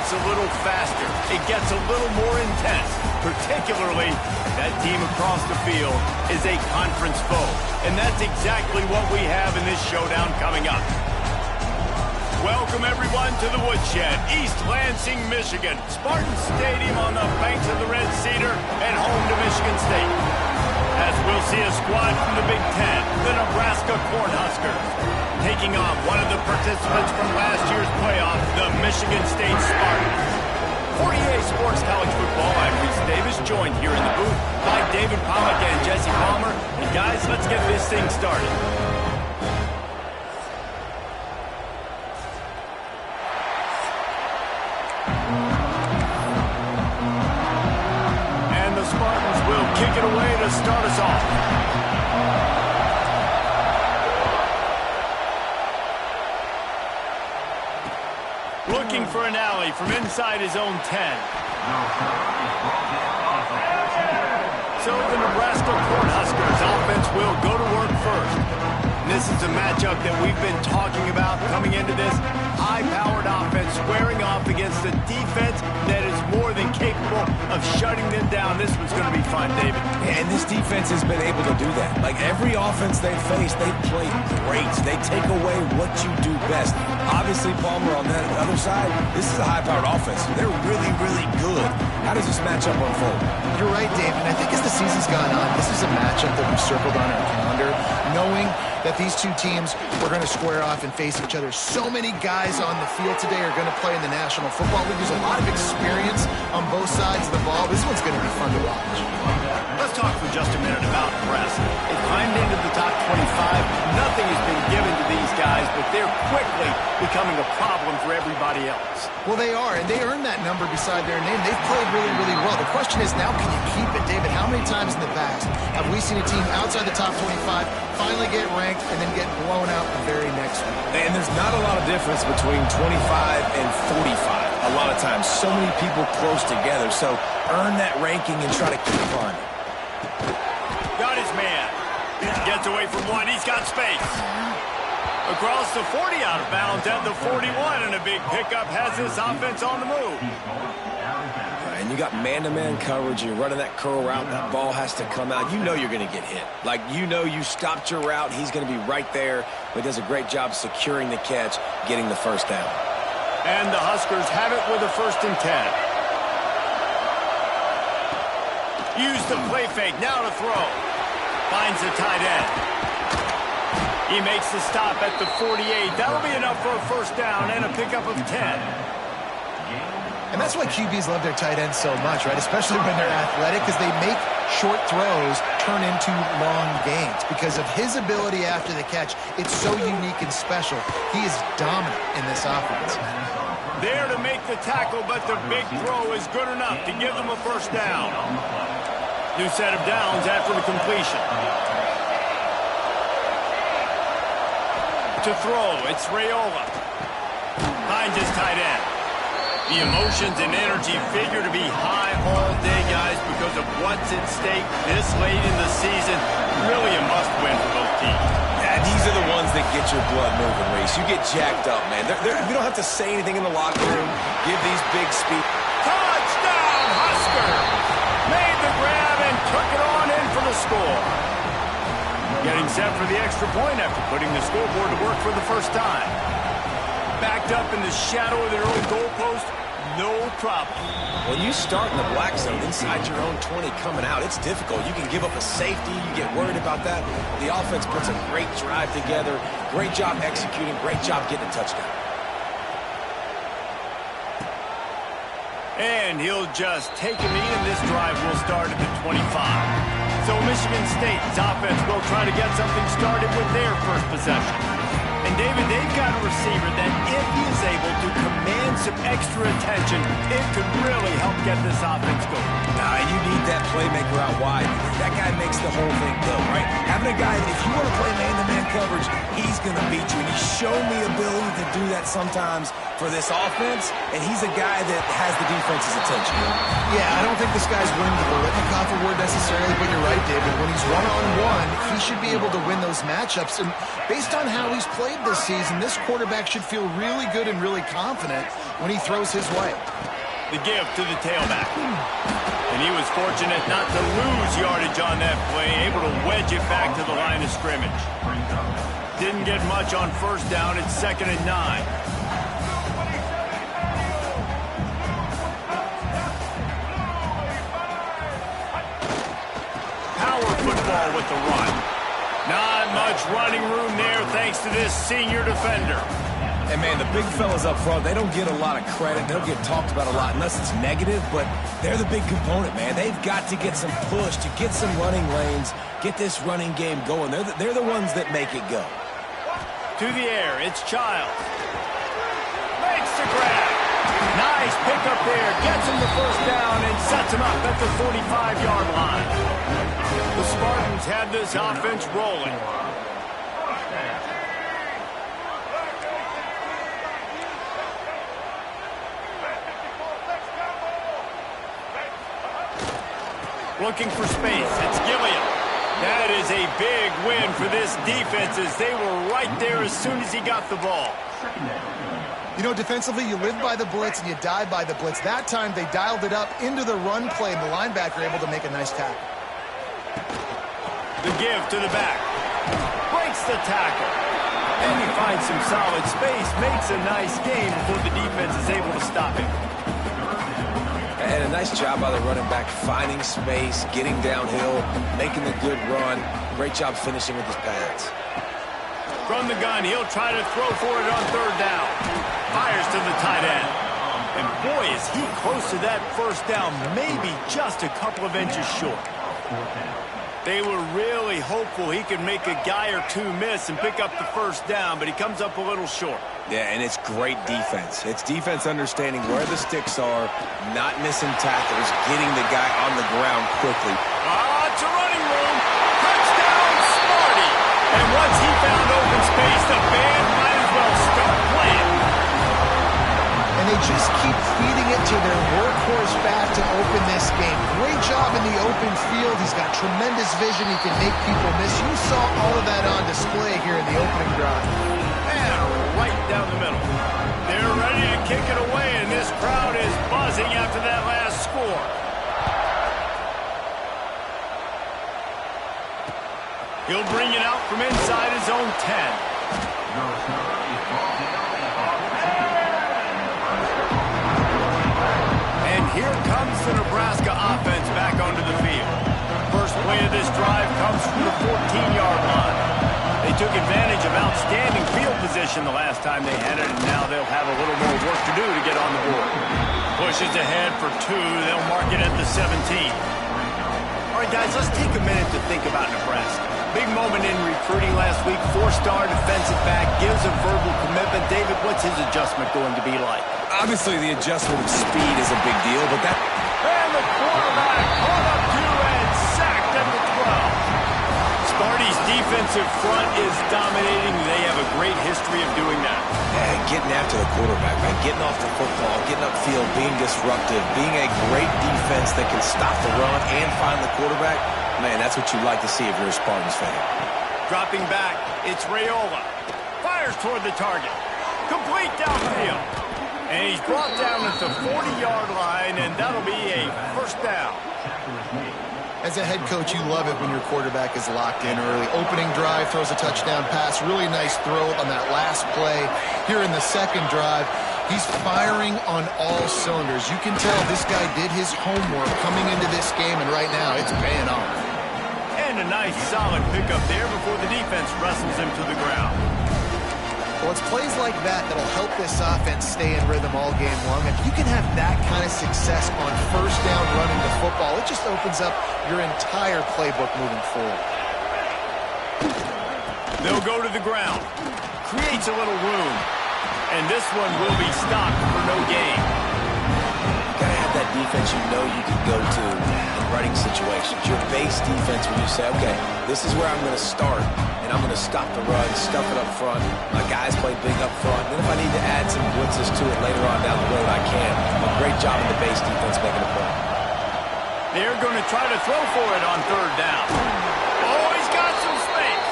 beats a little faster. It gets a little more intense. Particularly, that team across the field is a conference foe. And that's exactly what we have in this showdown coming up. Welcome, everyone, to the Woodshed, East Lansing, Michigan. Spartan Stadium on the banks of the Red Cedar and home to Michigan State. As we'll see a squad from the Big Ten, the Nebraska Cornhuskers, taking on one of the participants from last year's playoff, the Michigan State Spartans. 48 Sports College Football, I'm Reese Davis, joined here in the booth by David Pollack and Jesse Palmer. And guys, let's get this thing started. Kick it away to start us off. Looking for an alley from inside his own 10. So the Nebraska Cornhuskers offense will go to work first. This is a matchup that we've been talking about coming into this. High-powered offense squaring off against a defense that is more than capable of shutting them down. This one's going to be fun, David. And this defense has been able to do that. Like every offense they face, they play great. They take away what you do best. Obviously, Palmer, on that other side, this is a high-powered offense. They're really, really good. How does this matchup unfold? You're right, Dave. And I think as the season's gone on, this is a matchup that we've circled on our calendar, knowing that these two teams are going to square off and face each other. So many guys on the field today are going to play in the National Football League. There's a lot of experience on both sides of the ball. This one's going to be fun to watch. Let's talk for just a minute about Nebraska. They climbed into the top 25. Nothing has been given to these guys, but they're quickly becoming a problem for everybody else. Well, they are, and they earned that number beside their name. They've played really, really well. The question is, now can you keep it, David? How many times in the past have we seen a team outside the top 25 finally get ranked and then get blown out the very next week? And there's not a lot of difference between 25 and 45. A lot of times, so many people close together. So earn that ranking and try to keep on. Got his man. Gets away from one. He's got space. Across the 40, out of bounds at the 41, and a big pickup has this offense on the move. And you got man-to-man coverage. You're running that curl route. That ball has to come out. You know you're going to get hit. Like, you know you stopped your route. He's going to be right there. But he does a great job securing the catch, getting the first down. And the Huskers have it with a 1st and 10. Use the play fake. Now to throw. Finds the tight end. He makes the stop at the 48. That'll be enough for a 1st down and a pickup of 10. And that's why QBs love their tight ends so much, right? Especially when they're athletic, because they make short throws turn into long gains. Because of his ability after the catch, it's so unique and special. He is dominant in this offense. There to make the tackle, but the big throw is good enough to give them a 1st down. New set of downs after the completion. To throw, it's Raiola. Finds his tight end. The emotions and energy figure to be high all day, guys, because of what's at stake this late in the season. Really a must-win for both teams. Yeah, these are the ones that get your blood moving, Reese. You get jacked up, man. You don't have to say anything in the locker room. Give these big speeches. Touchdown, Husker! Made the grab and took it on in for the score. Getting set for the extra point after putting the scoreboard to work for the 1st time. Backed up in the shadow of their own goalpost, no problem. When you start in the black zone inside your own 20 coming out, it's difficult. You can give up a safety. You get worried about that. The offense puts a great drive together. Great job executing. Great job getting a touchdown. And he'll just take a knee, and this drive will start at the 25. So Michigan State's offense will try to get something started with their first possession. And David, they've got a receiver that if he is able to command some extra attention, it could really help get this offense going. Nah, you need that playmaker out wide. That guy makes the whole thing go, right? Having a guy, if you want to play man-to-man coverage, he's going to beat you. And he's shown the ability to do that sometimes for this offense, and he's a guy that has the defense's attention. Yeah, I don't think this guy's winning the Biletnikoff award necessarily, but you're right, David. When he's one-on-one, he should be able to win those matchups. And based on how he's played this season, this quarterback should feel really good and really confident when he throws his way. The give to the tailback. And he was fortunate not to lose yardage on that play, able to wedge it back to the line of scrimmage. Didn't get much on first down. It's 2nd and 9. Power football with the run. Not much running room there thanks to this senior defender. And, man, the big fellas up front, they don't get a lot of credit. They don't get talked about a lot unless it's negative, but they're the big component, man. They've got to get some push, to get some running lanes, get this running game going. They're the ones that make it go. To the air, it's Childs. Makes the grab. Nice pickup there. Gets him the first down and sets him up at the 45-yard line. The Spartans have this offense rolling. Looking for space. It's Gilliam. That is a big win for this defense as they were right there as soon as he got the ball. You know, defensively, you live by the blitz and you die by the blitz. That time, they dialed it up into the run play, and the linebacker able to make a nice tackle. The give to the back. Breaks the tackle. And he finds some solid space. Makes a nice game before the defense is able to stop him. And a nice job by the running back, finding space, getting downhill, making a good run. Great job finishing with his pads. From the gun, he'll try to throw for it on 3rd down. Fires to the tight end. And boy, is he close to that first down, maybe just a couple of inches short. They were really hopeful he could make a guy or two miss and pick up the first down, but he comes up a little short. Yeah, and it's great defense. It's defense understanding where the sticks are, not missing tackles, getting the guy on the ground quickly. It's a running room. Touchdown, Sparty. And once he found open space, the band might as well start playing. And they just keep feeding it to their workhorse back to open this game. Great job in the open field. He's got tremendous vision. He can make people miss. You saw all of that on display here in the opening drive. And right down the middle. They're ready to kick it away, and this crowd is buzzing after that last score. He'll bring it out from inside his own 10. Here comes the Nebraska offense back onto the field. First play of this drive comes from the 14-yard line. They took advantage of outstanding field position the last time they had it, and now they'll have a little more work to do to get on the board. Pushes ahead for 2. They'll mark it at the 17. All right, guys, let's take a minute to think about Nebraska. Big moment in recruiting last week. 4-star defensive back, gives a verbal commitment. David, what's his adjustment going to be like? Obviously, the adjustment of speed is a big deal, but that... And the quarterback caught up to and sacked at the 12. Sparty's defensive front is dominating. They have a great history of doing that. Yeah, getting after the quarterback, man. Getting off the football, getting upfield, being disruptive, being a great defense that can stop the run and find the quarterback. Man, that's what you like to see if you're a Spartans fan. Dropping back, it's Raiola. Fires toward the target. Complete downfield. And he's brought down at the 40-yard line, and that'll be a first down. As a head coach, you love it when your quarterback is locked in early. Opening drive, throws a touchdown pass. Really nice throw on that last play. Here in the second drive, he's firing on all cylinders. You can tell this guy did his homework coming into this game, and right now it's paying off. And a nice solid pickup there before the defense wrestles him to the ground. Well, it's plays like that that'll help this offense stay in rhythm all game long. If you can have that kind of success on first down running the football, it just opens up your entire playbook moving forward. They'll go to the ground. Creates a little room. And this one will be stopped for no gain. Gotta have that defense you know you can go to in running situations. Your base defense when you say, okay, this is where I'm going to start, and I'm going to stop the run, stuff it up front. My guys play big up front. Then if I need to add some blitzes to it later on down the road, I can. A great job in the base defense making a play. They're going to try to throw for it on third down. Oh, he's got some space.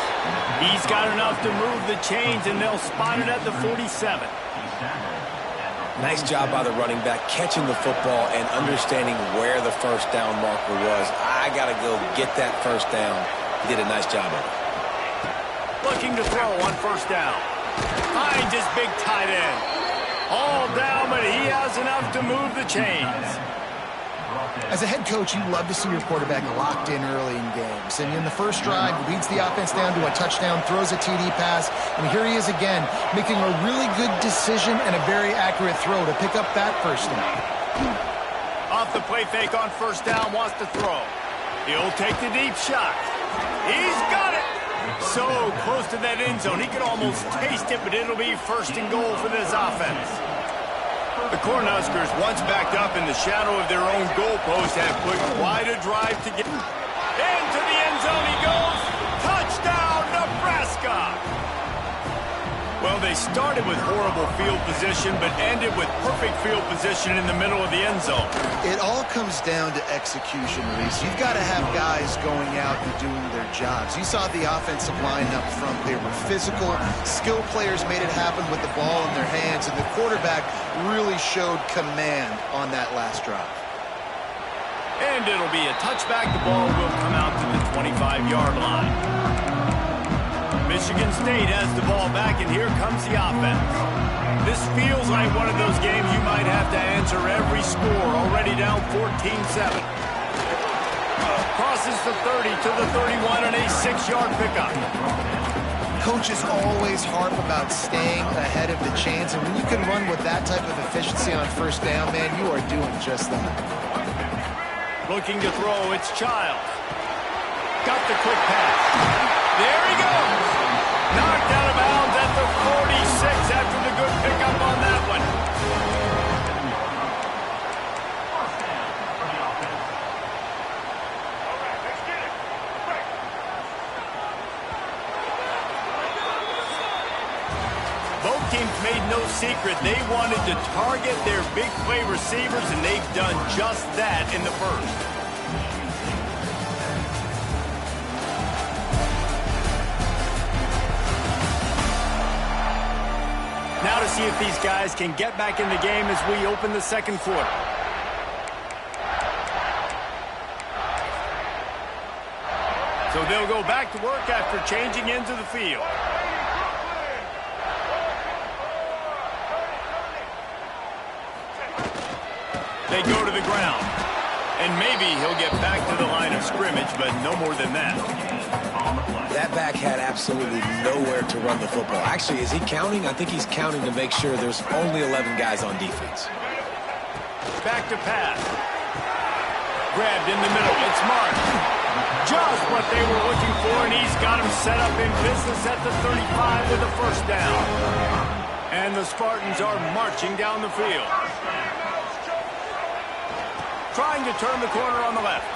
He's got enough to move the chains, and they'll spot it at the 47. Nice job by the running back, catching the football and understanding where the first down marker was. I got to go get that first down. He did a nice job of it. Looking to throw on first down. Finds his big tight end. All down, but he has enough to move the chains. As a head coach, you love to see your quarterback locked in early in games. And in the first drive, leads the offense down to a touchdown, throws a TD pass, and here he is again, making a really good decision and a very accurate throw to pick up that first down. Off the play fake on first down, wants to throw. He'll take the deep shot. He's got it! So close to that end zone, he could almost taste it, but it'll be first and goal for this offense. The Cornhuskers, once backed up in the shadow of their own goalpost, have put quite a drive to get into the end zone. He goes. Touchdown, Nebraska! Well, they started with horrible field position, but ended with perfect field position in the middle of the end zone. It all comes down to execution, Reese. You've got to have guys going out and doing their jobs. You saw the offensive line up front. They were physical. Skilled players made it happen with the ball in their hands, and the quarterback really showed command on that last drive. And it'll be a touchback. The ball will come out to the 25-yard line. Michigan State has the ball back, and here comes the offense. This feels like one of those games you might have to answer every score, already down 14-7. Crosses the 30 to the 31 and a 6-yard pickup. Coaches always harp about staying ahead of the chains, and when you can run with that type of efficiency on first down, man, you are doing just that. Looking to throw, it's Child. Got the quick pass. There he goes. Knocked out of bounds at the 46 after the good pickup on that one. Both teams made no secret they wanted to target their big play receivers, and they've done just that in the first. Now to see if these guys can get back in the game as we open the second quarter. So they'll go back to work after changing into the field. They go to the ground. And maybe he'll get back to the line of scrimmage, but no more than that. That back had absolutely nowhere to run the football. Actually, is he counting? I think he's counting to make sure there's only 11 guys on defense. Back to pass. Grabbed in the middle. It's marked. Just what they were looking for, and he's got him set up in business at the 35 with a first down. And the Spartans are marching down the field. Trying to turn the corner on the left.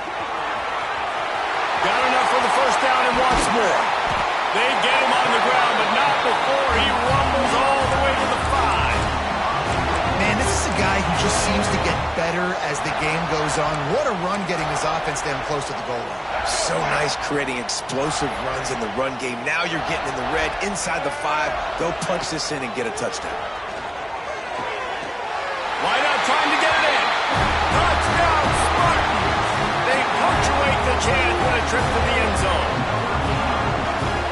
Got enough for the first down and wants more. They get him on the ground, but not before he rumbles all the way to the 5. Man, this is a guy who just seems to get better as the game goes on. What a run getting his offense down close to the goal line. So nice creating explosive runs in the run game. Now you're getting in the red inside the 5. Go punch this in and get a touchdown. Why not trying to get it in? Touchdown, Spartans! They punctuate the chance with a trip to the end zone.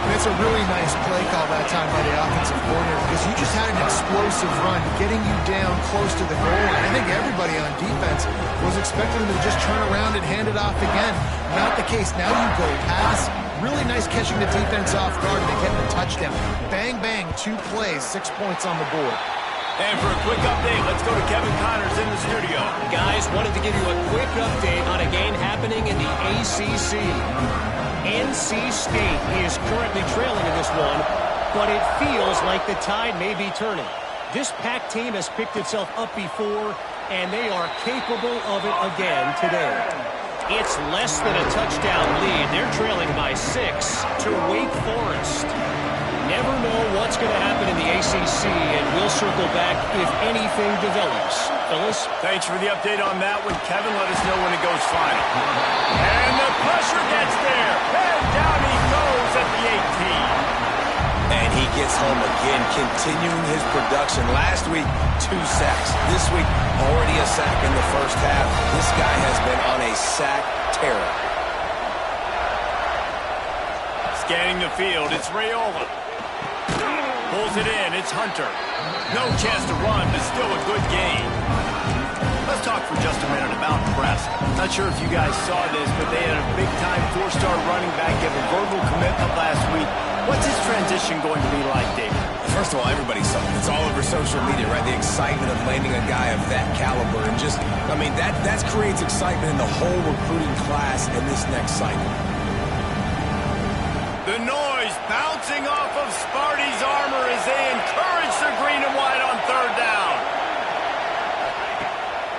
And it's a really nice play call that time by the offensive coordinator because you just had an explosive run getting you down close to the goal line. I think everybody on defense was expecting them to just turn around and hand it off again. Not the case. Now you go pass. Really nice catching the defense off guard and getting the touchdown. Bang, bang, 2 plays, 6 points on the board. And for a quick update, let's go to Kevin Connors in the studio. Guys, wanted to give you a quick update on a game happening in the ACC. NC State is currently trailing in this one, but it feels like the tide may be turning. This Pac team has picked itself up before, and they are capable of it again today. It's less than a touchdown lead. They're trailing by 6 to Wake Forest. Never know what's going to happen in the ACC, and we'll circle back if anything develops. Phyllis? Thanks for the update on that one, Kevin. Let us know when it goes final. And the pressure gets there. And down he goes at the 18. And he gets home again, continuing his production. Last week, 2 sacks. This week, already a sack in the first half. This guy has been on a sack terror. Scanning the field, it's Raiola. Pulls it in, it's Hunter. No chance to run, but still a good game. Let's talk for just a minute about Nebraska. Not sure if you guys saw this, but they had a big-time 4-star running back give a verbal commitment last week. What's his transition going to be like, David? First of all, everybody saw it. It's all over social media, right? The excitement of landing a guy of that caliber. And just, I mean, that creates excitement in the whole recruiting class in this next cycle. The noise bouncing off of Sparty's armor as they encourage the green and white on 3rd down.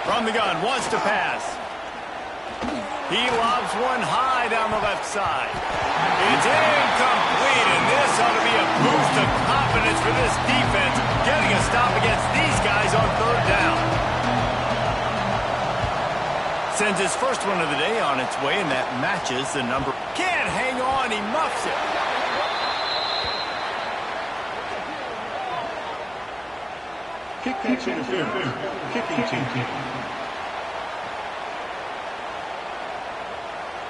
From the gun, wants to pass. He lobs one high down the left side. It's incomplete, and this ought to be a boost of confidence for this defense, getting a stop against these guys on 3rd down. Sends his first one of the day on its way, and that matches the number. Can't hang on, he muffs it. Kick interference. Kicking team.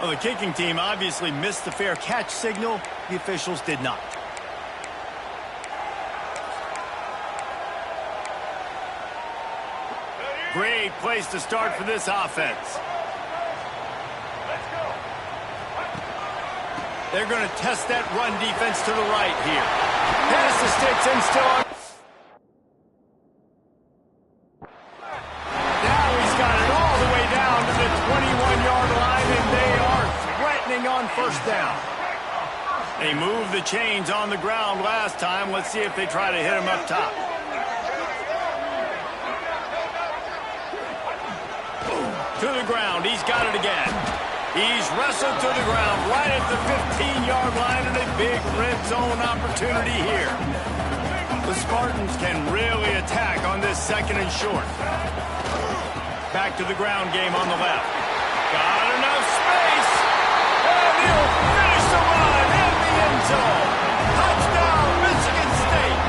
Well, the kicking team obviously missed the fair catch signal. The officials did not. Great place to start for this offense. They're going to test that run defense to the right here. Pass the sticks and still on. Now he's got it all the way down to the 21-yard line, and they are threatening on 1st down. They moved the chains on the ground last time. Let's see if they try to hit him up top. To the ground. He's got it again. He's wrestled to the ground right at the 15-yard line, and a big red zone opportunity here. The Spartans can really attack on this 2nd and short. Back to the ground game on the left. Got enough space. And he'll finish the run in the end zone. Touchdown, Michigan State.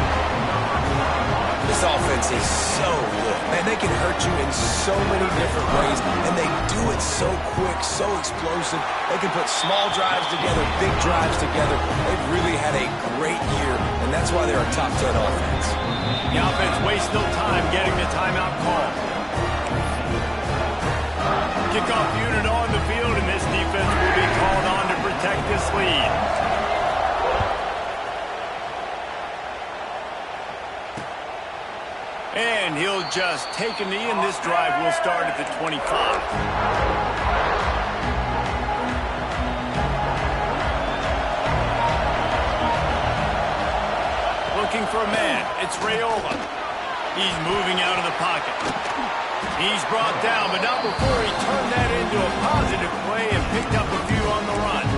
This offense is so good. Man, they can hurt you in so many different ways, and they do it so quick, so explosive. They can put small drives together, big drives together. They've really had a great year, and that's why they're a top 10 offense. The offense wastes no time getting the timeout call. Kickoff unit on the field, and this defense will be called on to protect this lead. And he'll just take a knee, and this drive will start at the 25. Looking for a man. It's Raiola. He's moving out of the pocket. He's brought down, but not before he turned that into a positive play and picked up a few on the run.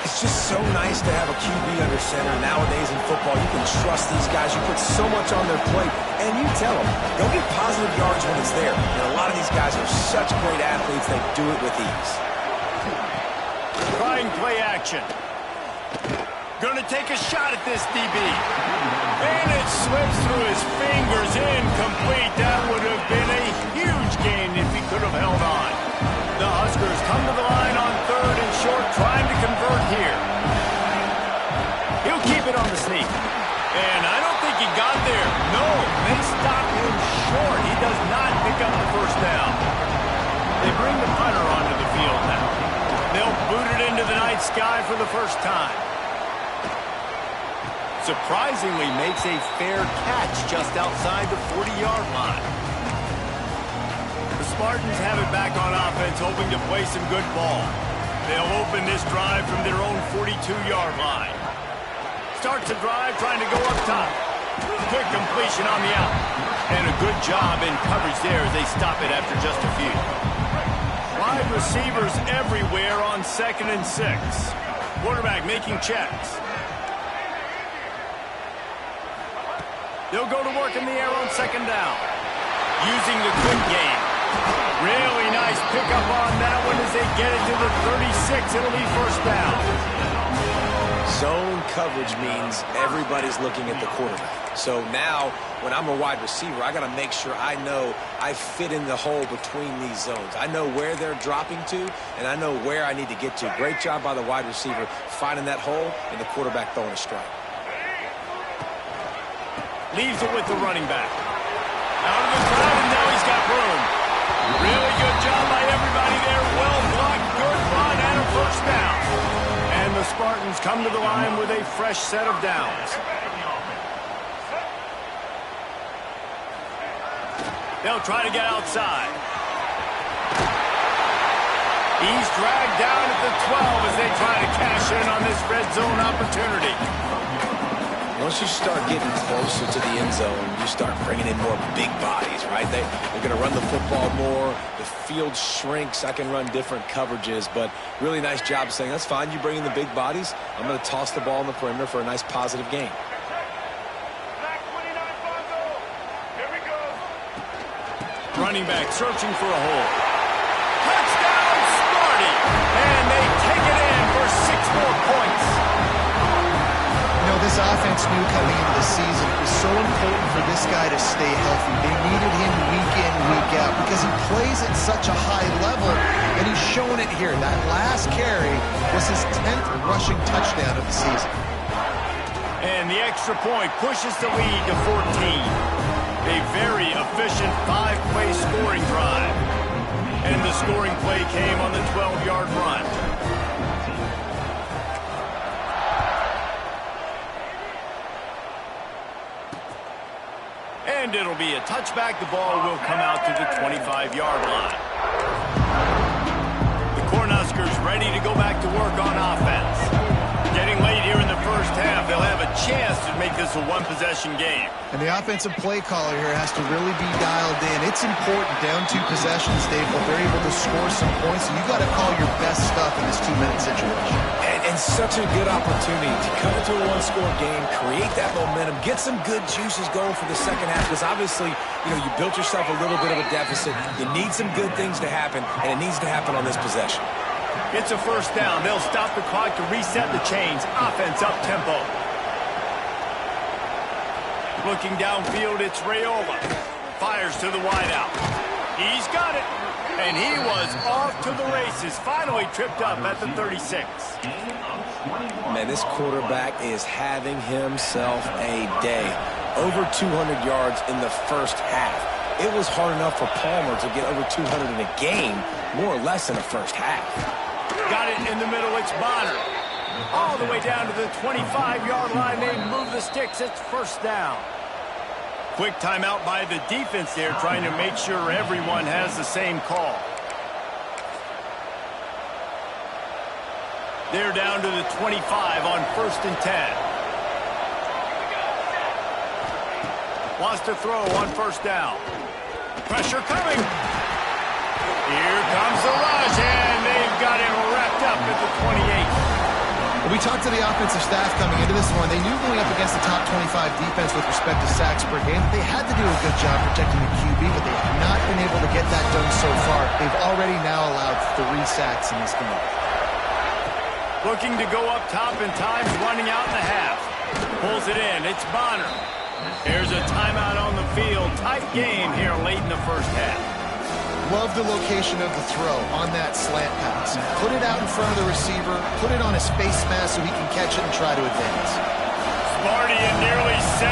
It's just so nice to have a QB under center. Nowadays in football, you can trust these guys. You put so much on their plate, and you tell them, go get positive yards when it's there. And a lot of these guys are such great athletes, they do it with ease. Trying play action. Gonna take a shot at this DB. And it slips through his fingers, incomplete. That would have been a huge gain if he could have held on. The Huskers come to the line on 3rd and short, trying to convert here. He'll keep it on the sneak. And I don't think he got there. No, they stop him short. He does not pick up the 1st down. They bring the punter onto the field now. They'll boot it into the night sky for the first time. Surprisingly makes a fair catch just outside the 40-yard line. The Spartans have it back on offense, hoping to play some good ball. They'll open this drive from their own 42-yard line. Starts the drive trying to go up top. Quick completion on the out. And a good job in coverage there as they stop it after just a few. Wide receivers everywhere on 2nd and 6. Quarterback making checks. They'll go to work in the air on 2nd down. Using the quick game. Really nice pickup on that one as they get it to the 36. It'll be 1st down. Zone coverage means everybody's looking at the quarterback. So now, when I'm a wide receiver, I got to make sure I know I fit in the hole between these zones. I know where they're dropping to, and I know where I need to get to. Great job by the wide receiver finding that hole, and the quarterback throwing a strike. Leaves it with the running back. Out of the crowd, and now he's got room. Really good job by everybody there. Well blocked, good run, and a 1st down. And the Spartans come to the line with a fresh set of downs. They'll try to get outside. He's dragged down at the 12 as they try to cash in on this red zone opportunity. Once you start getting closer to the end zone, you start bringing in more big bodies, right? They're going to run the football more. The field shrinks. I can run different coverages, but really nice job saying, that's fine. You bring in the big bodies. I'm going to toss the ball in the perimeter for a nice positive gain. Running back searching for a hole. Touchdown, Sparty! And they take it in for 6 more points. You know, this offense knew coming into the season it was so important for this guy to stay healthy. They needed him week in, week out because he plays at such a high level, and he's showing it here. That last carry was his 10th rushing touchdown of the season. And the extra point pushes the lead to 14. A very efficient 5-play scoring drive. And the scoring play came on the 12-yard run. And it'll be a touchback. The ball will come out to the 25-yard line. The Cornhuskers ready to go back to work on offense. Getting late here in the 1st half, they'll have a chance to make this a 1-possession game. And the offensive play caller here has to really be dialed in. It's important down 2 possessions, Dave, but they're able to score some points. So you got to call your best stuff in this 2-minute situation. And such a good opportunity to come into a 1-score game, create that momentum, get some good juices going for the 2nd half. Because obviously, you know, you built yourself a little bit of a deficit. You need some good things to happen, and it needs to happen on this possession. It's a 1st down. They'll stop the clock to reset the chains. Offense up-tempo. Looking downfield, it's Raiola. Fires to the wideout. He's got it. And he was off to the races. Finally tripped up at the 36. Man, this quarterback is having himself a day. Over 200 yards in the 1st half. It was hard enough for Palmer to get over 200 in a game, more or less in the 1st half. Got it in the middle, it's Bonner. All the way down to the 25-yard line. They move the sticks, it's 1st down. Quick timeout by the defense there, trying to make sure everyone has the same call. They're down to the 25 on 1st and 10. Wants to throw on 1st down. Pressure coming. Here comes the rush, and they've got him wrapped up at the 28. We talked to the offensive staff coming into this one. They knew going up against the top 25 defense with respect to sacks per game, they had to do a good job protecting the QB, but they have not been able to get that done so far. They've already now allowed 3 sacks in this game. Looking to go up top, and time's running out in the half. Pulls it in. It's Bonner. There's a timeout on the field. Tight game here late in the 1st half. Love the location of the throw on that slant pass. Put it out in front of the receiver, put it on his face mask so he can catch it and try to advance. Sparty and nearly 75,000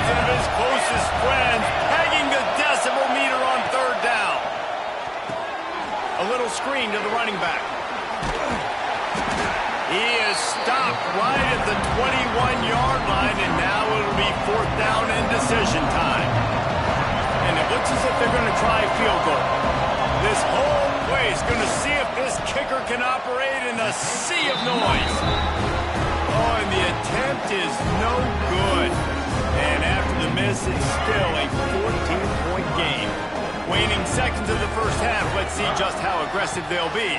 of his closest friends pegging the decibel meter on 3rd down. A little screen to the running back. He is stopped right at the 21-yard line, and now it'll be 4th down and decision time. And it looks as if they're going to try a field goal. This whole place going to see if this kicker can operate in a sea of noise. Oh, and the attempt is no good. And after the miss, it's still a 14-point game. Waning seconds of the first half, let's see just how aggressive they'll be.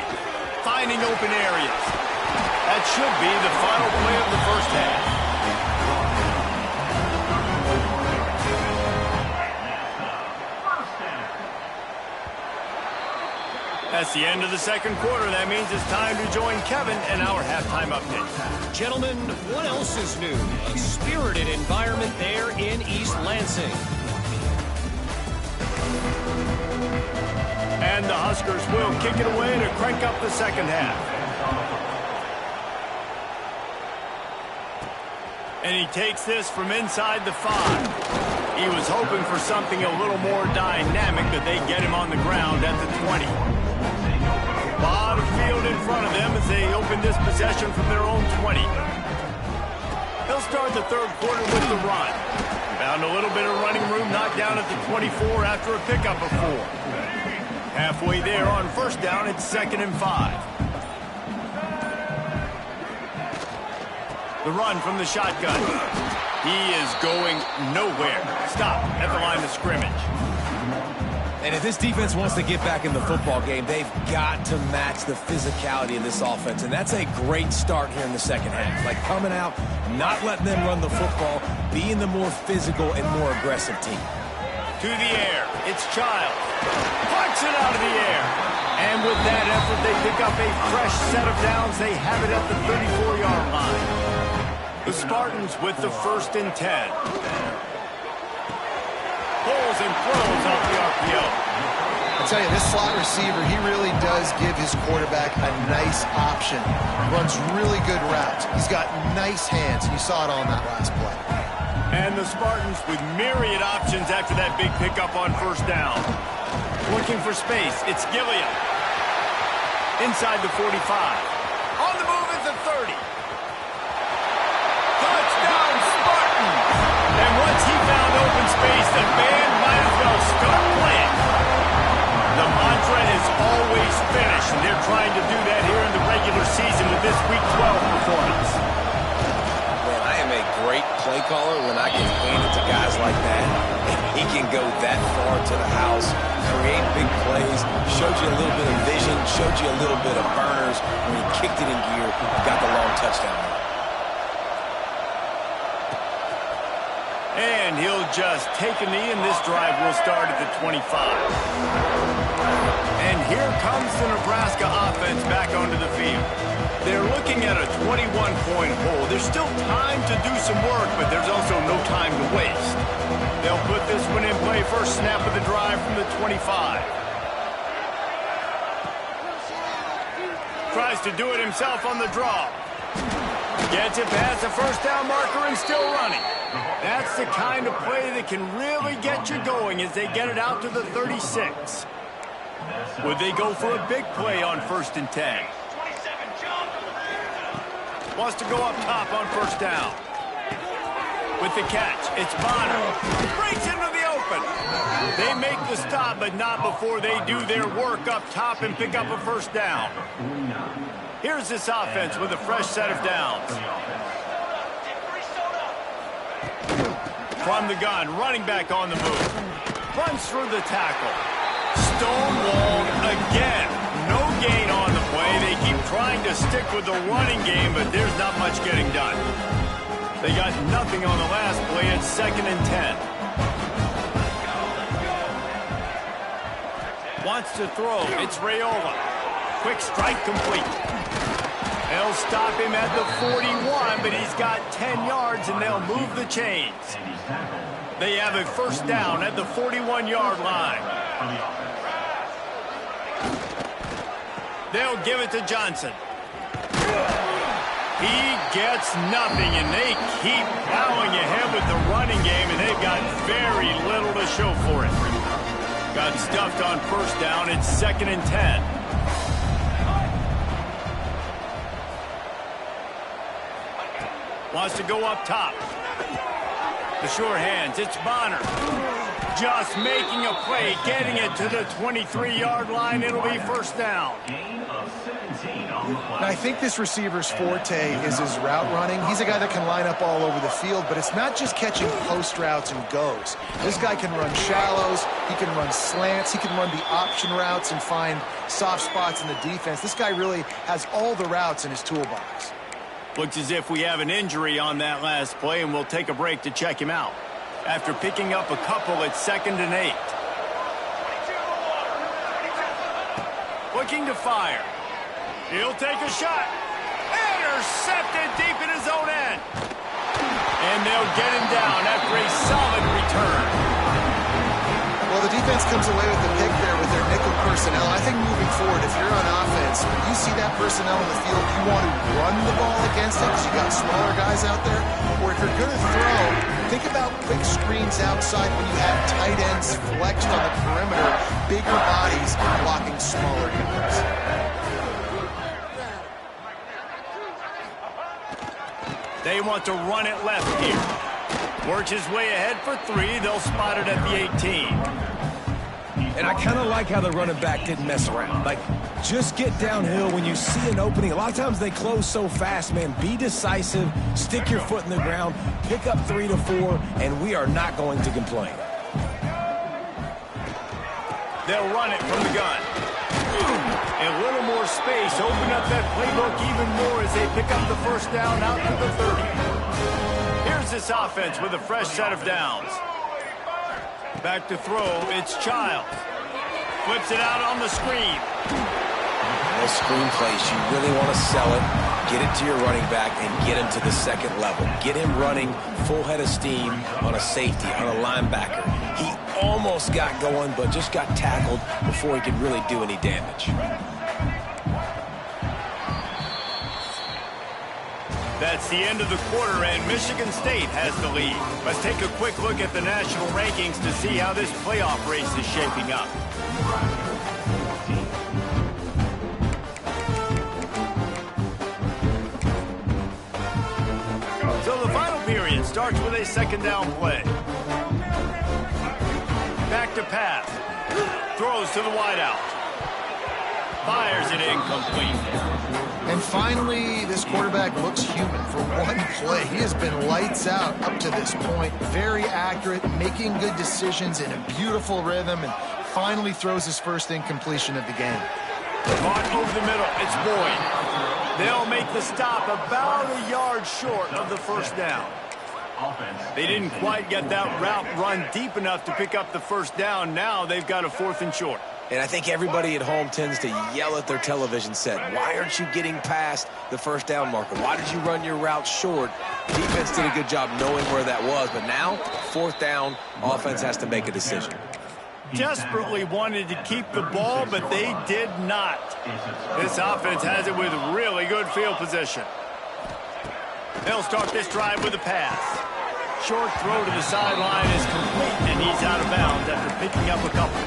Finding open areas. That should be the final play of the first half. That's the end of the second quarter. That means it's time to join Kevin in our halftime update. Gentlemen, what else is new? A spirited environment there in East Lansing. And the Huskers will kick it away to crank up the second half. And he takes this from inside the 5. He was hoping for something a little more dynamic, but they get him on the ground at the 20. A lot of field in front of them as they open this possession from their own 20. They'll start the third quarter with the run. Found a little bit of running room, knocked down at the 24 after a pickup of 4. Halfway there on first down, it's 2nd and 5. The run from the shotgun. He is going nowhere. Stop at the line of scrimmage. And if this defense wants to get back in the football game, they've got to match the physicality of this offense. And that's a great start here in the second half. Like coming out, not letting them run the football, being the more physical and more aggressive team. To the air, it's Child. Punts it out of the air. And with that effort, they pick up a fresh set of downs. They have it at the 34-yard line. The Spartans with the 1st and 10. Pulls and throws off the RPO. I tell you, this slot receiver, he really does give his quarterback a nice option. Runs really good routes. He's got nice hands, and you saw it on that last play. And the Spartans with myriad options after that big pickup on first down. Looking for space, it's Gilliam. Inside the 45. On the move at the 30. Touchdown, Spartans! And once he found open space, the band might as well start playing. The mantra is always finish, and they're trying to do that here in the regular season with this Week 12 performance. Man, I am a great play caller when I can hand it to guys like that. He can go that far to the house, create big plays, showed you a little bit of vision, showed you a little bit of burners when he kicked it in gear, got the long touchdown. And he'll just take a knee, and this drive will start at the 25. And here comes the Nebraska offense back onto the field. They're looking at a 21-point hole. There's still time to do some work, but there's also no time to waste. They'll put this one in play first snap of the drive from the 25. Tries to do it himself on the draw. Gets it past the first down marker and still running. That's the kind of play that can really get you going as they get it out to the 36. Would they go for a big play on 1st and 10? Wants to go up top on first down. With the catch, it's Bonner. Breaks into the open. They make the stop, but not before they do their work up top and pick up a first down. Here's this offense with a fresh set of downs. From the gun, running back on the move. Runs through the tackle. Stonewalled again. No gain on the play. They keep trying to stick with the running game, but there's not much getting done. They got nothing on the last play. It's 2nd and 10. Wants to throw. It's Raiola. Quick strike complete. They'll stop him at the 41, but he's got 10 yards, and they'll move the chains. They have a first down at the 41-yard line. They'll give it to Johnson. He gets nothing, and they keep plowing ahead with the running game, and they've got very little to show for it. Got stuffed on first down. It's 2nd and 10. Wants to go up top. The sure hands. It's Bonner. Just making a play, getting it to the 23-yard line. It'll be first down. And I think this receiver's forte is his route running. He's a guy that can line up all over the field, but it's not just catching post routes and goes. This guy can run shallows, he can run slants, he can run the option routes and find soft spots in the defense. This guy really has all the routes in his toolbox. Looks as if we have an injury on that last play, and we'll take a break to check him out. After picking up a couple at 2nd and 8. Looking to fire. He'll take a shot. Intercepted deep in his own end. And they'll get him down after a solid return. Well, the defense comes away with the pick there with their nickel personnel. I think moving forward, if you're on offense, when you see that personnel in the field, you want to run the ball against it because you got smaller guys out there. Or if you're going to throw, think about quick screens outside when you have tight ends flexed on the perimeter, bigger bodies blocking smaller guys. They want to run it left here. Works his way ahead for 3. They'll spot it at the 18. And I kind of like how the running back didn't mess around. Like, just get downhill when you see an opening. A lot of times they close so fast, man. Be decisive, stick your foot in the ground, pick up 3 to 4, and we are not going to complain. They'll run it from the gun. A little more space, open up that playbook even more as they pick up the first down out to the 30. Here's this offense with a fresh set of downs. Back to throw, it's Childs. Flips it out on the screen. Those screen plays, you really want to sell it, get it to your running back, and get him to the second level. Get him running full head of steam on a safety, on a linebacker. He almost got going, but just got tackled before he could really do any damage. That's the end of the quarter, and Michigan State has the lead. Let's take a quick look at the national rankings to see how this playoff race is shaping up. So the final period starts with a 2nd down play. Back to pass. Throws to the wideout. Fires it incomplete. And finally, this quarterback looks human for one play. He has been lights out up to this point. Very accurate, making good decisions in a beautiful rhythm, and finally throws his first incompletion of the game. Caught over the middle. It's Boyd. They'll make the stop about a yard short of the first down. They didn't quite get that route run deep enough to pick up the first down. Now they've got a 4th and short. And I think everybody at home tends to yell at their television set. Why aren't you getting past the first down marker? Why did you run your route short? Defense did a good job knowing where that was, but now, 4th down, offense has to make a decision. Desperately wanted to keep the ball, but they did not. This offense has it with really good field position. They'll start this drive with a pass. Short throw to the sideline is complete, and he's out of bounds after picking up a couple.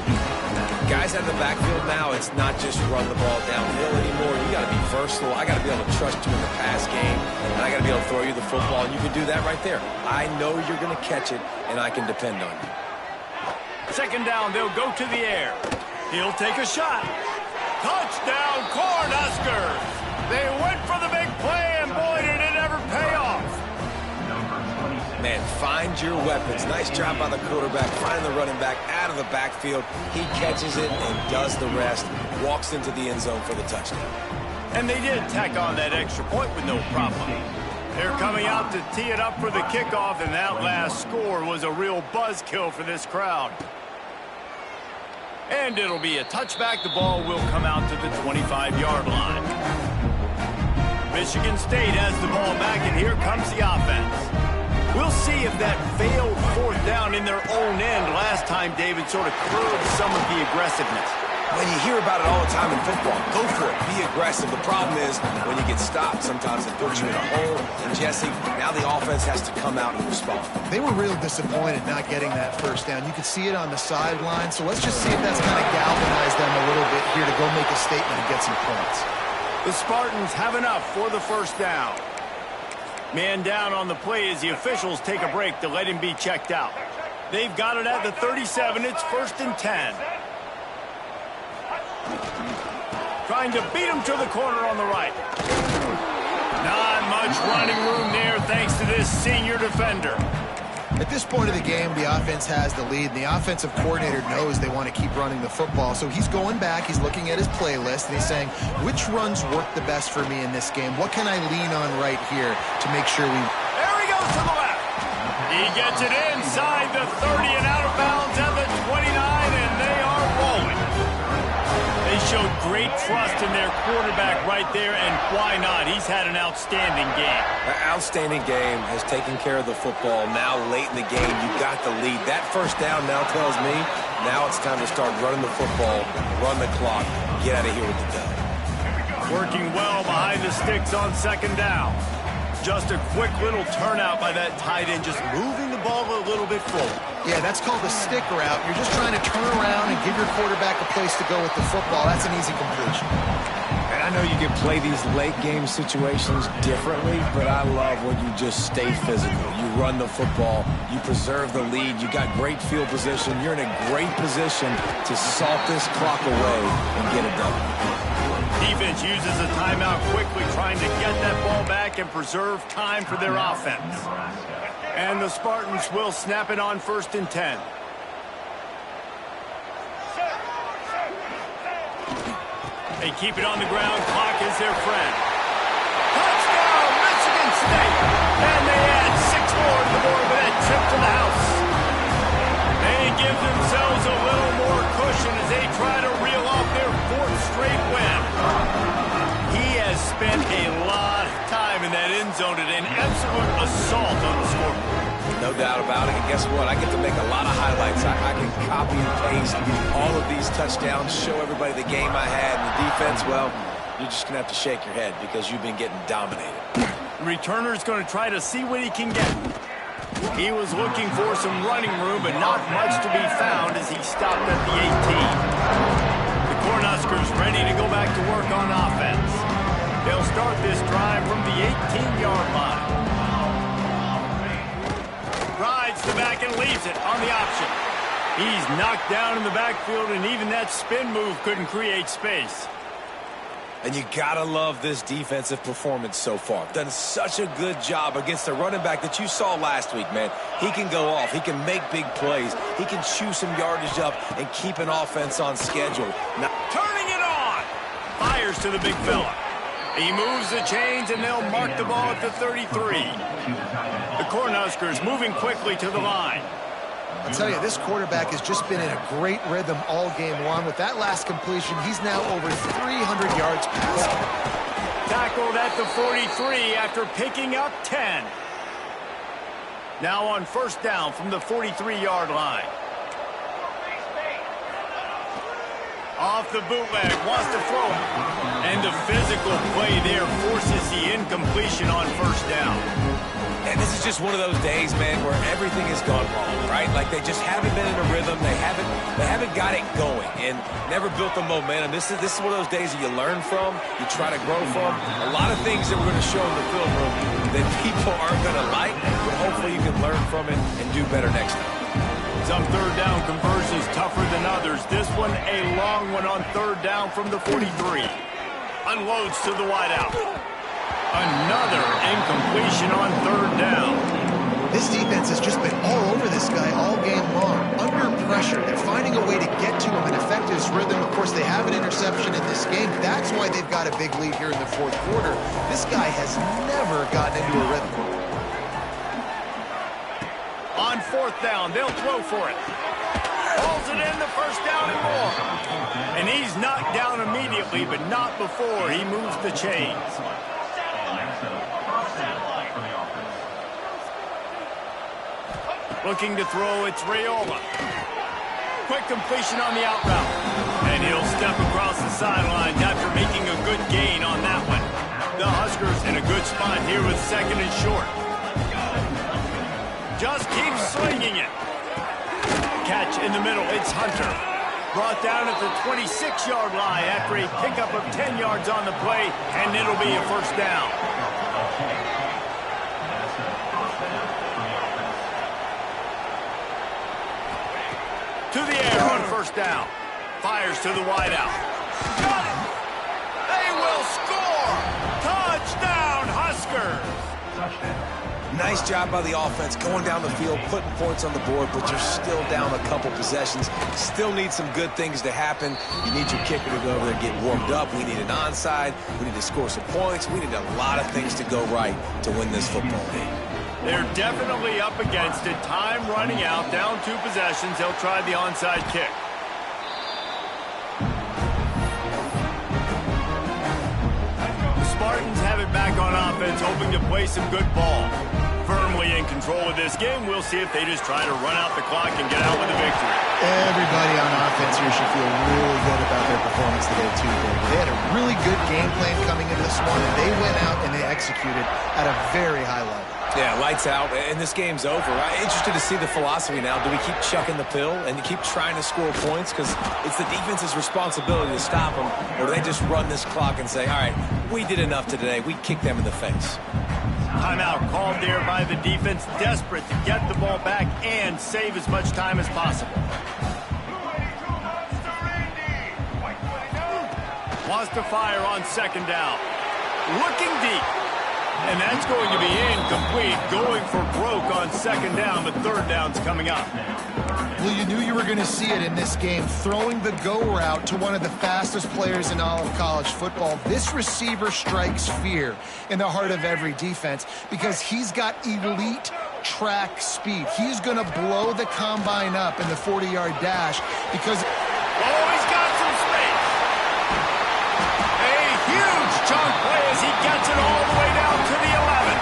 Guys out of the backfield now, it's not just run the ball downhill anymore. You got to be versatile. I got to be able to trust you in the pass game, and I got to be able to throw you the football, and you can do that right there. I know you're going to catch it, and I can depend on you. 2nd down, they'll go to the air. He'll take a shot. Touchdown, Cornhuskers! They went for the big play, and boy, did it ever pay off. Man, find your weapons. Nice job by the quarterback, finding the running back out of the backfield. He catches it and does the rest, walks into the end zone for the touchdown. And they did tack on that extra point with no problem. They're coming out to tee it up for the kickoff, and that last score was a real buzzkill for this crowd. And it'll be a touchback. The ball will come out to the 25-yard line. Michigan State has the ball back, and here comes the offense. We'll see if that failed 4th down in their own end last time, David, sort of curbed some of the aggressiveness. When you hear about it all the time in football, go for it. Be aggressive. The problem is when you get stopped, sometimes it puts you in a hole. And, Jesse, now the offense has to come out and respond. They were real disappointed not getting that first down. You could see it on the sideline. So let's just see if that's kind of galvanized them a little bit here to go make a statement and get some points. The Spartans have enough for the first down. Man down on the play as the officials take a break to let him be checked out. They've got it at the 37. It's 1st and 10. Trying to beat him to the corner on the right. Not much running room there thanks to this senior defender. At this point of the game, the offense has the lead, and the offensive coordinator knows they want to keep running the football. So he's going back, he's looking at his playlist, and he's saying, which runs work the best for me in this game? What can I lean on right here to make sure we... There he goes to the left. He gets it inside the 30 and out of bounds at the 29, and they are rolling. They showed great trust in their quarterback right there, and why not? He's had an outstanding game. An outstanding game, has taken care of the football. Now late in the game, you got the lead. That first down now tells me now it's time to start running the football, run the clock, get out of here with the dub. Working well behind the sticks on 2nd down. Just a quick little turnout by that tight end, just moving the ball a little bit forward. Yeah, that's called a stick route. You're just trying to turn around and give your quarterback a place to go with the football. That's an easy completion. And I know you can play these late game situations differently, but I love when you just stay physical. You run the football, you preserve the lead, you got great field position, you're in a great position to salt this clock away and get it done. Defense uses a timeout quickly, trying to get that ball back and preserve time for their offense. And the Spartans will snap it on 1st and 10. They keep it on the ground. Clock is their friend. Touchdown, Michigan State! And they add 6 more to the board with that trip to the house. They give themselves a little more cushion as they try to reel off their 4th straight win. He has spent a lot of time in that end zone today, an absolute assault on the scoreboard. No doubt about it. And guess what? I get to make a lot of highlights. I can copy and paste all of these touchdowns, show everybody the game I had. And the defense, well, you're just going to have to shake your head because you've been getting dominated. The returner's going to try to see what he can get. He was looking for some running room, but not much to be found as he stopped at the 18. The Cornhuskers ready to go back to work on offense. They'll start this drive from the 18-yard line. Rides the back and leaves it on the option. He's knocked down in the backfield, and even that spin move couldn't create space. And you gotta love this defensive performance so far. Done such a good job against the running back that you saw last week, man. He can go off. He can make big plays. He can chew some yardage up and keep an offense on schedule. Now, turning it on. Fires to the big fella. He moves the chains, and they'll mark the ball at the 33. The Cornhuskers moving quickly to the line. I'll tell you, this quarterback has just been in a great rhythm all game long. With that last completion, he's now over 300 yards passing. Tackled at the 43 after picking up 10. Now on 1st down from the 43-yard line. Off the bootleg, wants to throw it. And the physical play there forces the incompletion on 1st down. And this is just one of those days, man, where everything has gone wrong, right? Like they just haven't been in a rhythm. They haven't got it going and never built the momentum. This is one of those days that you learn from, you try to grow from. A lot of things that we're going to show in the film room that people aren't going to like, but hopefully you can learn from it and do better next time. Some 3rd down conversions tougher than others. This one a long one on 3rd down from the 43. Unloads to the wideout. Another incompletion on 3rd down. This defense has just been all over this guy all game long. Under pressure. They're finding a way to get to him and affect his rhythm. Of course, they have an interception in this game. That's why they've got a big lead here in the 4th quarter. This guy has never gotten into a rhythm. On 4th down, they'll throw for it. Pulls it in the 1st down and more. And he's knocked down immediately, but not before he moves the chains. Looking to throw, it's Raiola. Quick completion on the out route. And he'll step across the sidelines after making a good gain on that one. The Huskers in a good spot here with 2nd and short. Just keeps swinging it. Catch in the middle, it's Hunter. Brought down at the 26-yard line after a pickup of 10 yards on the play, and it'll be a 1st down. To the air on first down. Fires to the wideout. Got it! They will score! Touchdown, Huskers! Nice job by the offense going down the field, putting points on the board, but you're still down a couple possessions. Still need some good things to happen. You need your kicker to go over there and get warmed up. We need an onside. We need to score some points. We need a lot of things to go right to win this football game. They're definitely up against it. Time running out, down 2 possessions. They'll try the onside kick. The Spartans have it back on offense, hoping to play some good ball. Firmly in control of this game. We'll see if they just try to run out the clock and get out with a victory. Everybody on offense here should feel really good about their performance today, too, David. They had a really good game plan coming into this one, and they went out and they executed at a very high level. Yeah, lights out, and this game's over. I'm interested to see the philosophy now. Do we keep chucking the pill and keep trying to score points? Because it's the defense's responsibility to stop them, or do they just run this clock and say, all right, we did enough today. We kicked them in the face. Timeout called there by the defense, desperate to get the ball back and save as much time as possible. Wants to fire on second down. Looking deep. And that's going to be incomplete. Going for broke on second down, but third down's coming up. Well, you knew you were going to see it in this game, throwing the go route to one of the fastest players in all of college football. This receiver strikes fear in the heart of every defense because he's got elite track speed. He's going to blow the combine up in the 40-yard dash because... Oh, he's got some space. A huge chunk play as he gets it all the way down to the 11.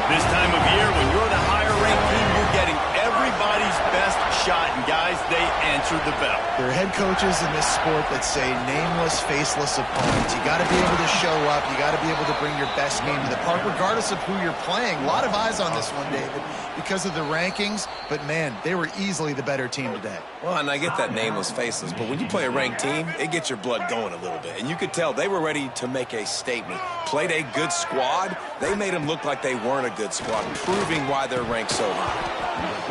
This time of year, when you're the higher-ranked team, you're getting everybody's best shot, and guys, they answered the bell. There are head coaches in this sport that say nameless, faceless opponents. You got to be able to show up. You got to be able to bring your best game to the park, regardless of who you're playing. A lot of eyes on this one, David, because of the rankings, but man, they were easily the better team today. Well, and I get that nameless, faceless, but when you play a ranked team, it gets your blood going a little bit. And you could tell they were ready to make a statement. Played a good squad. They made them look like they weren't a good squad, proving why they're ranked so high.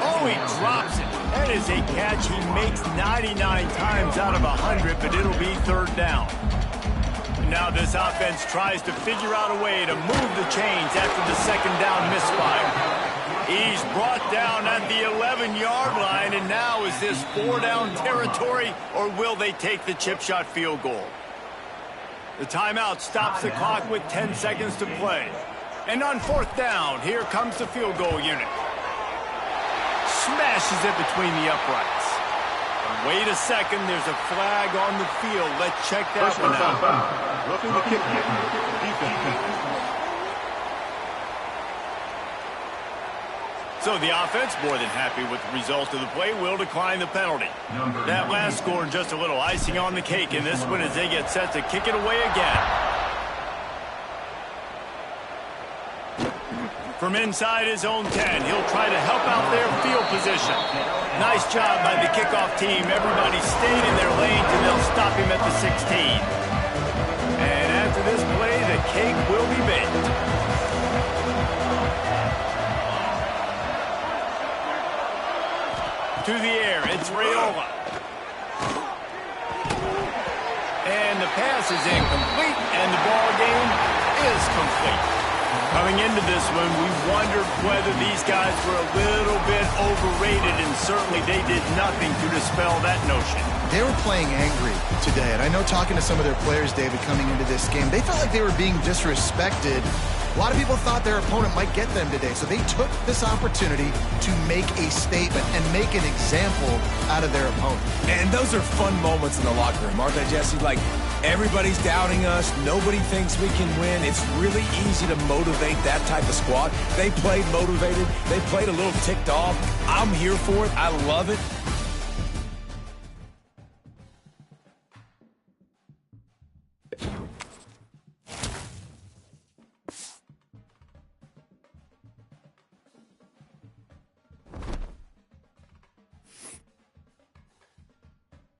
Oh, he drops it. That is a catch he makes 99 times out of 100, but it'll be third down. Now this offense tries to figure out a way to move the chains after the second down misfire. He's brought down at the 11-yard line, and now is this 4-down territory, or will they take the chip shot field goal? The timeout stops the clock with 10 seconds to play. And on fourth down, here comes the field goal unit. Smashes it between the uprights. And wait a second, there's a flag on the field. Let's check that one out. Roughing the kick. Defense. So the offense, more than happy with the result of the play, will decline the penalty. That last score, just a little icing on the cake in this one as they get set to kick it away again. From inside his own 10, he'll try to help out their field position. Nice job by the kickoff team. Everybody stayed in their lanes, and they'll stop him at the 16. And after this play, the cake will be baked. To the air, it's Raiola. And the pass is incomplete, and the ball game is complete. Coming into this one, we wondered whether these guys were a little bit overrated, and certainly they did nothing to dispel that notion. They were playing angry today, and I know talking to some of their players, David, coming into this game, they felt like they were being disrespected. A lot of people thought their opponent might get them today, so they took this opportunity to make a statement and make an example out of their opponent. And those are fun moments in the locker room, aren't they, Jesse? Like, everybody's doubting us. Nobody thinks we can win. It's really easy to motivate that type of squad. They played motivated. They played a little ticked off. I'm here for it. I love it.